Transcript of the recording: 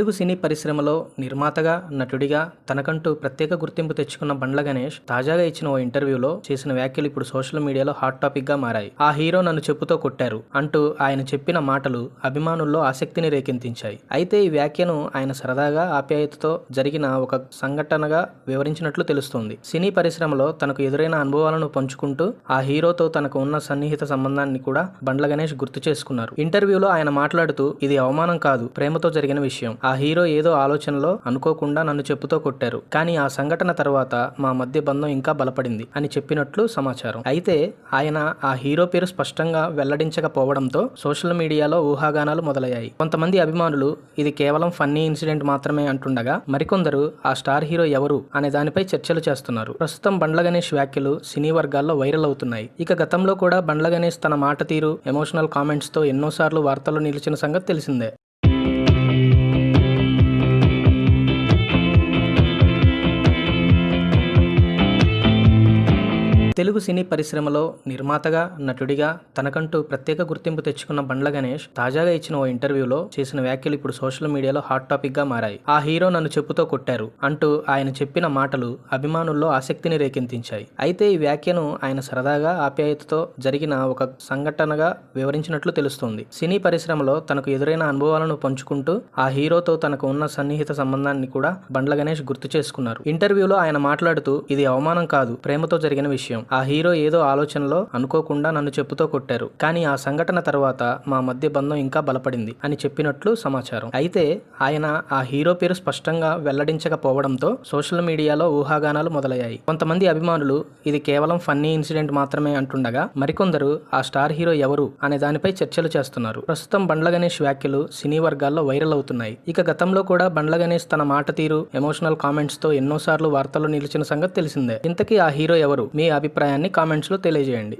తెలుగు సినీ పరిశ్రమలో నిర్మాతగా, నటుడిగా తనకంటూ ప్రత్యేక గుర్తింపు తెచ్చుకున్న బండ్ల గణేష్ తాజాగా ఇచ్చిన ఓ ఇంటర్వ్యూలో చేసిన వ్యాఖ్యలు ఇప్పుడు సోషల్ మీడియాలో హాట్ టాపిక్ గా మారాయి. ఆ హీరో నన్ను చెప్పుతో కొట్టారు అంటూ ఆయన చెప్పిన మాటలు అభిమానుల్లో ఆసక్తిని రేకెత్తించాయి. అయితే ఈ వ్యాఖ్యను ఆయన సరదాగా, ఆప్యాయతతో జరిగిన ఒక సంఘటనగా వివరించినట్లు తెలుస్తోంది. సినీ పరిశ్రమలో తనకు ఎదురైన అనుభవాలను పంచుకుంటూ ఆ హీరోతో తనకు ఉన్న సన్నిహిత సంబంధాన్ని కూడా బండ్ల గణేష్ గుర్తు చేసుకున్నారు. ఇంటర్వ్యూలో ఆయన మాట్లాడుతూ, ఇది అవమానం కాదు, ప్రేమతో జరిగిన విషయం. ఆ హీరో ఏదో ఆలోచనలో అనుకోకుండా నన్ను చెప్పుతో కొట్టారు. కానీ ఆ సంఘటన తర్వాత మా మధ్య బంధం ఇంకా బలపడింది అని చెప్పినట్లు సమాచారం. అయితే ఆయన ఆ హీరో పేరు స్పష్టంగా వెల్లడించకపోవడంతో సోషల్ మీడియాలో ఊహాగానాలు మొదలయ్యాయి. కొంతమంది అభిమానులు ఇది కేవలం ఫన్నీ ఇన్సిడెంట్ మాత్రమే అంటుండగా, మరికొందరు ఆ స్టార్ హీరో ఎవరు అనే దానిపై చర్చలు చేస్తున్నారు. ప్రస్తుతం బండ్ల గణేష్ వ్యాఖ్యలు సినీ వర్గాల్లో వైరల్ అవుతున్నాయి. ఇక గతంలో కూడా బండ్ల గణేష్ తన మాట తీరు, ఎమోషనల్ కామెంట్స్ తో ఎన్నోసార్లు వార్తల్లో నిలిచిన సంగతి తెలిసిందే. తెలుగు సినీ పరిశ్రమలో నిర్మాతగా, నటుడిగా తనకంటూ ప్రత్యేక గుర్తింపు తెచ్చుకున్న బండ్ల గణేష్ తాజాగా ఇచ్చిన ఓ ఇంటర్వ్యూలో చేసిన వ్యాఖ్యలు ఇప్పుడు సోషల్ మీడియాలో హాట్ టాపిక్ గా మారాయి. ఆ హీరో నన్ను చెప్పుతో కొట్టారు అంటూ ఆయన చెప్పిన మాటలు అభిమానుల్లో ఆసక్తిని రేకెత్తించాయి. అయితే ఈ వ్యాఖ్యను ఆయన సరదాగా, ఆప్యాయతతో జరిగిన ఒక సంఘటనగా వివరించినట్లు తెలుస్తోంది. సినీ పరిశ్రమలో తనకు ఎదురైన అనుభవాలను పంచుకుంటూ ఆ హీరోతో తనకు ఉన్న సన్నిహిత సంబంధాన్ని కూడా బండ్ల గణేష్ గుర్తు చేసుకున్నారు. ఇంటర్వ్యూలో ఆయన మాట్లాడుతూ, ఇది అవమానం కాదు, ప్రేమతో జరిగిన విషయం. ఆ హీరో ఏదో ఆలోచనలో అనుకోకుండా నన్ను చెప్పుతో కొట్టారు. కానీ ఆ సంఘటన తర్వాత మా మధ్య బంధం ఇంకా బలపడింది అని చెప్పినట్లు సమాచారం. అయితే ఆయన ఆ హీరో పేరు స్పష్టంగా వెల్లడించకపోవడంతో సోషల్ మీడియాలో ఊహాగానాలు మొదలయ్యాయి. కొంతమంది అభిమానులు ఇది కేవలం ఫన్నీ ఇన్సిడెంట్ మాత్రమే అంటుండగా, మరికొందరు ఆ స్టార్ హీరో ఎవరు అనే దానిపై చర్చలు చేస్తున్నారు. ప్రస్తుతం బండ్ల గణేష్ వ్యాఖ్యలు సినీ వర్గాల్లో వైరల్ అవుతున్నాయి. ఇక గతంలో కూడా బండ్ల గణేష్ తన మాట తీరు, ఎమోషనల్ కామెంట్స్ తో ఎన్నోసార్లు వార్తల్లో నిలిచిన సంగతి తెలిసిందే. ఇంతకీ ఆ హీరో ఎవరు? మీ అభిప్రాయాన్ని కామెంట్స్ లో తెలియజేయండి.